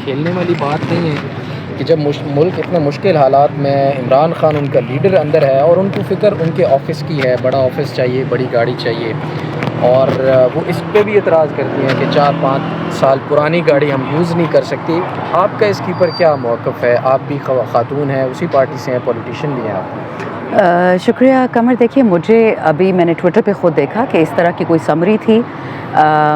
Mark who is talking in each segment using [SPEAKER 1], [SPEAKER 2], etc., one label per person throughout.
[SPEAKER 1] کھیلنے والی بات نہیں ہے کہ جب ملک اتنا مشکل حالات میں عمران خان ان کا لیڈر اندر ہے اور ان کو فکر ان کے آفس کی ہے، بڑا آفس چاہیے، بڑی گاڑی چاہیے، اور وہ اس پہ بھی اعتراض کرتی ہیں کہ 4-5 سال پرانی گاڑی ہم یوز نہیں کر سکتی۔ آپ کا اس کے اوپر کیا موقف ہے؟ آپ بھی خاتون ہیں، اسی پارٹی سے ہیں، پولیٹیشین بھی ہیں آپ۔
[SPEAKER 2] شکریہ قمر۔ دیکھیے مجھے ابھی میں نے ٹویٹر پہ خود دیکھا کہ اس طرح کی کوئی سمری تھی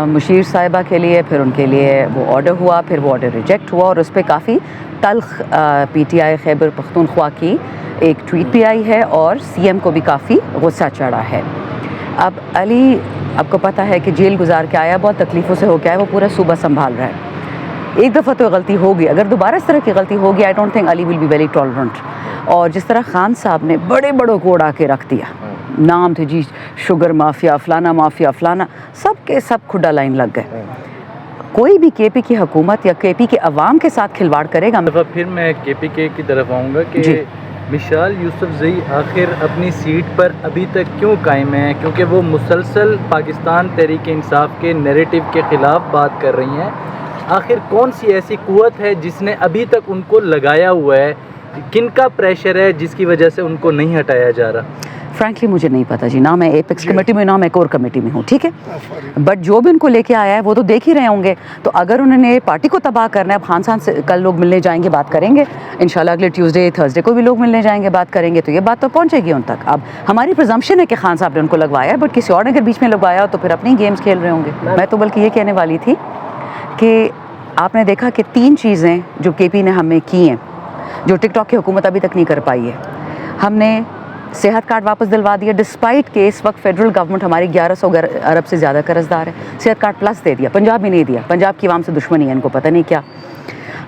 [SPEAKER 2] مشیر صاحبہ کے لیے، پھر ان کے لیے وہ آرڈر ہوا، پھر وہ آرڈر ریجیکٹ ہوا، اور اس پہ کافی تلخ P T I Khyber Pakhtunkhwa کی ایک ٹویٹ بھی آئی ہے، اور سی ایم کو بھی کافی غصہ چڑھا ہے۔ اب علی آپ کو پتہ ہے کہ جیل گزار کے آیا، بہت تکلیفوں سے ہو کے آیا، وہ پورا صوبہ سنبھال رہا ہے۔ ایک دفعہ تو غلطی ہوگی، اگر دوبارہ اس طرح کی غلطی ہوگی I don't think Ali will be very tolerant. اور جس طرح خان صاحب نے بڑے بڑوں کو اڑا کے رکھ دیا، نام تھے جی شوگر مافیا، فلانا مافیا، فلانا، سب کے سب کھڈا لائن لگ گئے۔ کوئی بھی کے پی کی حکومت یا کے پی کے عوام کے ساتھ کھلواڑ کرے گا۔
[SPEAKER 3] پھر میں کے پی کے کی طرف آؤں گا کہ مشال یوسفزئی آخر اپنی سیٹ پر ابھی تک کیوں قائم ہیں؟ کیونکہ وہ مسلسل پاکستان تحریک انصاف کے نیریٹو کے خلاف بات کر رہی ہیں۔ آخر کون سی ایسی قوت ہے جس نے ابھی تک ان کو لگایا ہوا ہے؟ کن کا پریشر ہے جس کی وجہ سے ان کو نہیں ہٹایا جا رہا؟
[SPEAKER 2] فرینکلی مجھے نہیں پتا جی، نہ میں ایپیکس کمیٹی میں، نہ میں کور کمیٹی میں ہوں، ٹھیک ہے، بٹ جو بھی ان کو لے کے آیا ہے وہ تو دیکھ ہی رہے ہوں گے۔ تو اگر انہوں نے پارٹی کو تباہ کرنا ہے، اب خان صاحب سے کل لوگ ملنے جائیں گے، بات کریں گے انشاءاللہ، اگلے ٹیوزڈے تھرسڈے کو بھی لوگ ملنے جائیں گے، بات کریں گے، تو یہ بات تو پہنچے گی ان تک۔ اب ہماری پرزمپشن ہے کہ خان صاحب نے ان کو لگوایا ہے، بٹ کسی اور نے اگر بیچ میں لگوایا تو پھر اپنی گیمز کھیل رہے ہوں گے۔ میں تو بلکہ یہ کہنے والی تھی کہ آپ نے دیکھا کہ 3 چیزیں جو کے پی نے ہمیں کی ہیں جو ٹک ٹاک کی حکومت ابھی تک نہیں کر پائی ہے۔ ہم نے صحت کارڈ واپس دلوا دیا، ڈسپائٹ کہ اس وقت فیڈرل گورنمنٹ ہماری 1100 ارب سے زیادہ قرض دار ہے۔ صحت کارڈ پلس دے دیا، پنجاب میں نہیں دیا، پنجاب کی عوام سے دشمنی ہے، ان کو پتہ نہیں کیا۔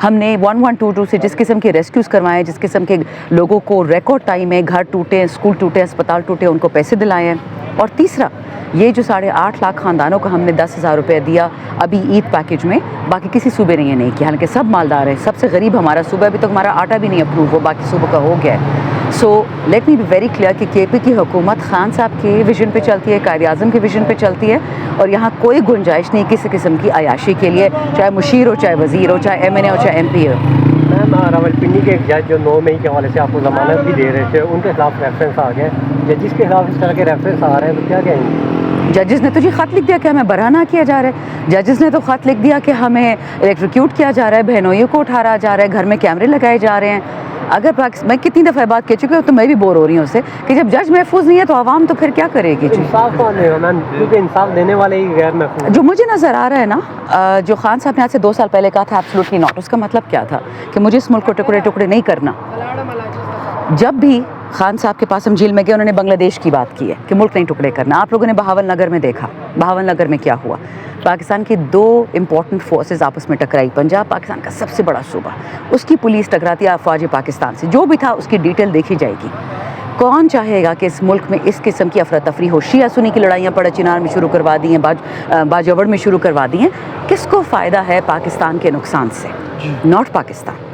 [SPEAKER 2] ہم نے 1122 سے جس قسم کے ریسکیوز کروائے، جس قسم کے لوگوں کو ریکارڈ ٹائم میں گھر ٹوٹے، اسکول ٹوٹے، اسپتال ٹوٹے، ان کو پیسے دلائے ہیں۔ اور تیسرا یہ جو 8.5 لاکھ خاندانوں کو ہم نے 10,000 روپے دیا ابھی عید پیکیج میں، باقی کسی صوبے نے یہ نہیں کیا، حالانکہ سب مالدار ہے۔ سب سے غریب ہمارا صوبہ، ابھی تک ہمارا آٹا بھی نہیں اپروو ہوا، باقی صوبوں کا ہو گیا ہے۔ So let me be very clear کہ کے پی کی حکومت خان صاحب کے ویژن پہ چلتی ہے، قائد اعظم کے ویژن پہ چلتی ہے، اور یہاں کوئی گنجائش نہیں کسی قسم کی عیاشی کے لیے، چاہے مشیر ہو، چاہے وزیر ہو، چاہے ایم این اے ہو، چاہے ایم پی ہو۔
[SPEAKER 4] میم راولپنڈی کے ایک جج جو 9 مئی کے حوالے سے آپ کو ضمانت بھی دے رہے تھے، ان کے خلاف ریفرنس آ گئے، ججز کے خلاف اس طرح کے ریفرنس آ رہے ہیں تو کیا کہیں گے؟
[SPEAKER 2] ججز نے تو جی خط لکھ دیا کہ ہمیں برہنہ کیا جا رہا ہے، ججز نے تو خط لکھ دیا کہ ہمیں الیکٹریکیوٹ کیا جا رہا ہے، بہنوئیوں کو اٹھایا جا رہا ہے، گھر میں کیمرے لگائے جا رہے ہیں۔ اگر میں کتنی دفعہ بات کہہ چکی ہوں، تو میں بھی بور ہو رہی ہوں اس سے کہ جب جج محفوظ نہیں ہے تو عوام تو پھر کیا کرے گی؟
[SPEAKER 4] انصاف کون دے گا میم؟ کیونکہ انصاف دینے والے ہی غیر محفوظ۔
[SPEAKER 2] جو مجھے نظر آ رہا ہے نا، جو خان صاحب نے آج سے 2 سال پہلے کہا تھا ایبسولوٹلی ناٹ، اس کا مطلب کیا تھا کہ مجھے اس ملک کو ٹکڑے ٹکڑے نہیں کرنا۔ جب بھی خان صاحب کے پاس ہم جیل میں گئے، انہوں نے بنگلہ دیش کی بات کی ہے کہ ملک نہیں ٹکڑے کرنا۔ آپ لوگوں نے بہاول نگر میں دیکھا، بہاول نگر میں کیا ہوا، پاکستان کی 2 امپورٹنٹ فورسز آپس میں ٹکرائی، پنجاب پاکستان کا سب سے بڑا صوبہ، اس کی پولیس ٹکراتی ہے افواج پاکستان سے، جو بھی تھا اس کی ڈیٹیل دیکھی جائے گی۔ کون چاہے گا کہ اس ملک میں اس قسم کی افراتفری ہو؟ شیعہ سنی کی لڑائیاں پڑا چنار میں شروع کروا دی ہیں، باجوڑ میں شروع کروا دی ہیں۔ کس کو فائدہ ہے پاکستان کے نقصان سے؟ Not Pakistan,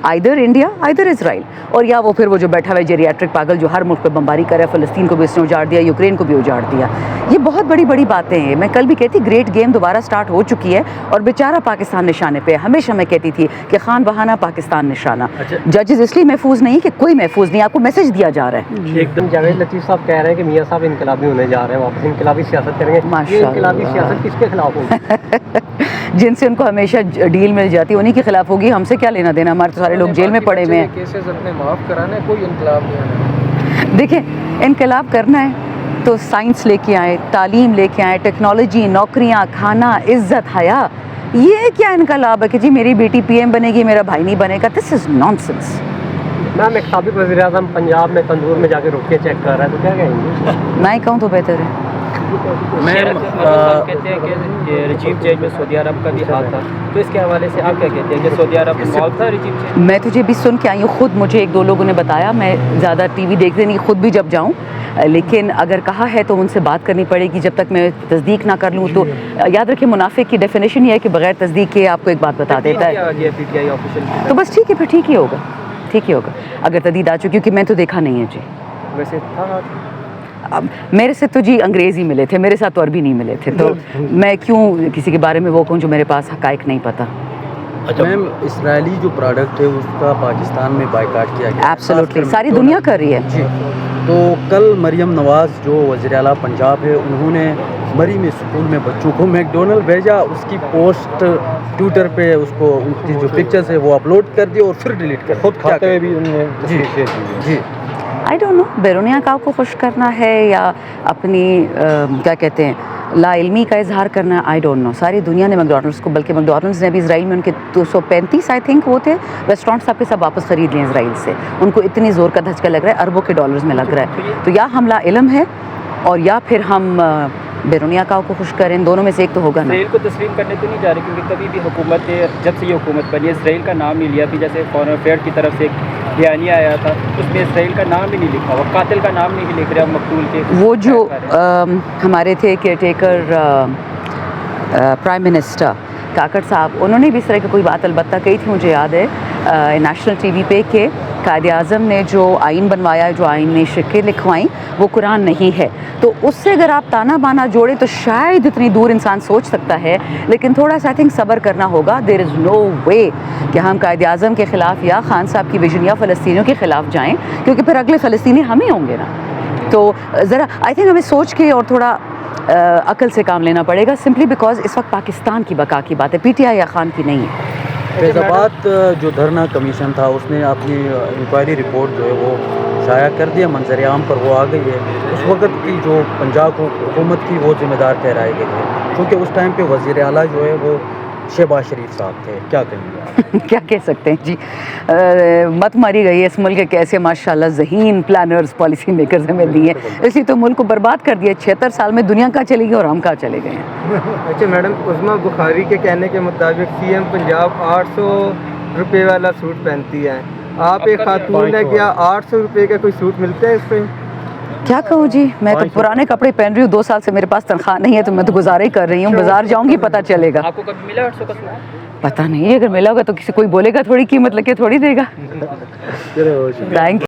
[SPEAKER 2] either India either Israel, اور یا وہ پھر وہ جو بیٹھا ہوا ہے جیریاٹرک پاگل جو ہر ملک پہ بمباری کرے، فلسطین کو بھی اس نے اجاڑ دیا، یوکرین کو بھی اجاڑ دیا۔ یہ بہت بڑی بڑی باتیں ہیں۔ میں کل بھی کہتی گریٹ گیم دوبارہ سٹارٹ ہو چکی ہے، اور بیچارہ پاکستان نشانے پہ۔ ہمیشہ میں کہتی تھی کہ خان بہانہ پاکستان نشانہ۔ ججز اس لیے محفوظ نہیں کہ کوئی محفوظ نہیں، آپ کو میسج دیا جا رہا ہے۔
[SPEAKER 4] ایک دم جاوید لطیف صاحب کہہ رہے ہیں کہ میاں صاحب انقلابی ہونے جا رہے ہیں، واپس انقلابی سیاست کریں گے۔ یہ انقلابی سیاست کس کے خلاف ہوگی؟
[SPEAKER 2] جن سے ان کو ہمیشہ ڈیل مل جاتی ہے انہی کے خلاف ہوگی، ہم سے کیا لینا دینا، ہمارے تو سارے لوگ جیل میں پڑے ہوئے ہیں۔
[SPEAKER 1] کیسز اپنے معاف کرانا ہے، کوئی انقلاب نہیں آنا۔
[SPEAKER 2] دیکھیں انقلاب کرنا ہے تو سائنس لے کے آئے، تعلیم لے کے آئے، ٹیکنالوجی، نوکریاں، کھانا، عزت، حیا۔ یہ کیا انقلاب ہے کہ جی میری بیٹی پی ایم بنے گی، میرا بھائی نہیں بنے گا؟ دس از نان سینس۔
[SPEAKER 4] میم ایک سابق وزیر اعظم پنجاب میں تندور میں جا کے روٹیاں چیک کر رہا ہے تو کیا کہیں گے؟
[SPEAKER 2] میں ہی کہوں تو بہتر ہے۔
[SPEAKER 5] کہتے ہیں کہ رجیب چینج میں سعودی عرب کا بھی ہاتھ تھا، تو اس کے حوالے سے آپ کیا کہتے ہیں کہ سعودی عرب انوالو تھا رجیب چینج؟
[SPEAKER 2] میں تجھے بھی سن کے آئی ہوں، خود مجھے 1-2 لوگوں نے بتایا، میں زیادہ ٹی وی دیکھتے نہیں، خود بھی جب جاؤں، لیکن اگر کہا ہے تو ان سے بات کرنی پڑے گی، جب تک میں تصدیق نہ کر لوں تو یاد رکھیں منافق کی ڈیفینیشن یہ ہے کہ بغیر تصدیق کے آپ کو ایک بات بتا دیتا ہے، تو بس ٹھیک ہے، پھر ٹھیک ہی ہوگا، ٹھیک ہی ہوگا اگر تردید آ چکی، کیونکہ میں تو دیکھا نہیں ہے جی۔
[SPEAKER 4] ویسے تھا
[SPEAKER 2] اب میرے سے تو جی انگریز ہی ملے تھے، میرے ساتھ تو عربی نہیں ملے تھے، تو میں کیوں کسی کے بارے میں وہ کہوں جو میرے پاس حقائق نہیں پتہ۔
[SPEAKER 3] میم اسرائیلی جو پروڈکٹ ہے اس کا پاکستان میں بائیکاٹ کیا گیا
[SPEAKER 2] ایبسولوٹلی ساری دنیا کر رہی ہے.
[SPEAKER 3] جی. تو کل مریم نواز جو وزیر اعلیٰ پنجاب ہے انہوں نے مری میں اسکول میں بچوں کو میکڈونلڈ بھیجا, اس کی پوسٹ ٹویٹر پہ اس کو ان کی جو پکچرز ہے وہ اپلوڈ کر دی اور پھر ڈیلیٹ کر خود کھاتے ہوئے بھی انہوں نے جی
[SPEAKER 2] آئی ڈونٹ نو بیرونی عقاب کو خوش کرنا ہے یا اپنی کیا کہتے ہیں لا علمی کا اظہار کرنا ہے. I don't know. ساری دنیا نے میکڈونلڈس کو, بلکہ میکڈونلڈس نے بھی اسرائیل میں ان کے 235 آئی تھنک وہ تھے ریسٹورینٹ سب کے سب واپس خرید لیں اسرائیل سے. ان کو اتنی زور کا دھچکا لگ رہا ہے, اربوں کے ڈالرز میں لگ رہا ہے. تو یا ہم لا علم ہے اور یا پھر ہم بیرونی عقاب کو خوش کریں, دونوں میں سے ایک تو ہوگا نا.
[SPEAKER 5] اسرائیل کو تسلیم کرنے تو نہیں جا رہے کیونکہ کبھی بھی حکومت نے جب سے یہ حکومت بنی ہے اسرائیل کا نام نہیں لیا. پھر جیسے فارن افیئر کی طرف سے ایک بیانیہ آیا تھا اس میں اسرائیل کا نام بھی نہیں لکھا ہوا, قاتل کا نام نہیں لکھ رہا مقتول کے. وہ
[SPEAKER 2] جو ہمارے تھے care taker prime minister Kakar صاحب, انہوں نے بھی اس طرح کی کوئی بات البتہ کہی تھی, مجھے یاد ہے نیشنل ٹی وی پہ کہ قائد اعظم نے جو آئین بنوایا, جو آئین میں شقیں لکھوائیں وہ قرآن نہیں ہے. تو اس سے اگر آپ تانا بانا جوڑیں تو شاید اتنی دور انسان سوچ سکتا ہے, لیکن تھوڑا سا آئی تھنک صبر کرنا ہوگا. دیر از نو وے کہ ہم قائد اعظم کے خلاف یا خان صاحب کی ویژن یا فلسطینیوں کے خلاف جائیں, کیونکہ پھر اگلے فلسطینی ہم ہی ہوں گے نا. تو ذرا آئی تھنک ہمیں سوچ کے اور تھوڑا عقل سے کام لینا پڑے گا, سمپلی بیکاز اس وقت پاکستان کی بقا کی بات ہے, پی ٹی آئی یا خان کی نہیں ہے.
[SPEAKER 3] فیض آباد جو دھرنا کمیشن تھا اس نے اپنی انکوائری رپورٹ جو ہے وہ شائع کر دیا, منظر عام پر وہ آ گئی ہے. اس وقت کی جو پنجاب حکومت کی وہ ذمہ دار ٹھہرائی گئی ہے, کیونکہ اس ٹائم پہ وزیر اعلیٰ جو ہے وہ شہباز شریف صاحب تھے. کیا کہیں گے
[SPEAKER 2] کیا کہہ سکتے ہیں جی, مت ماری گئی ہے اس ملک کے کیسے ماشاءاللہ ذہین پلانرز پالیسی میکرز ہمیں دی ہیں, اسی تو ملک کو برباد کر دیا. 76 سال میں دنیا کہاں چلے گی اور ہم کہاں چلے گئے ہیں.
[SPEAKER 6] اچھا میڈم, عظمیٰ بخاری کے کہنے کے مطابق سی ایم پنجاب 800 روپے والا سوٹ پہنتی ہے. آپ ایک خاتون ہے, کیا 800 روپے کا کوئی سوٹ ملتا ہے اس پہ؟
[SPEAKER 2] کیا کہوں جی, میں تو پرانے کپڑے پہن رہی ہوں, 2 سال سے میرے پاس تنخواہ نہیں ہے تو میں تو گزارا ہی کر رہی ہوں. بازار جاؤں گی پتہ چلے گا.
[SPEAKER 5] آپ کو کبھی ملا 800 کا سوٹ؟
[SPEAKER 2] پتہ نہیں, اگر ملا ہوگا تو کسی کوئی بولے گا تھوڑی قیمت لگ کے تھوڑی دے گا. تھینک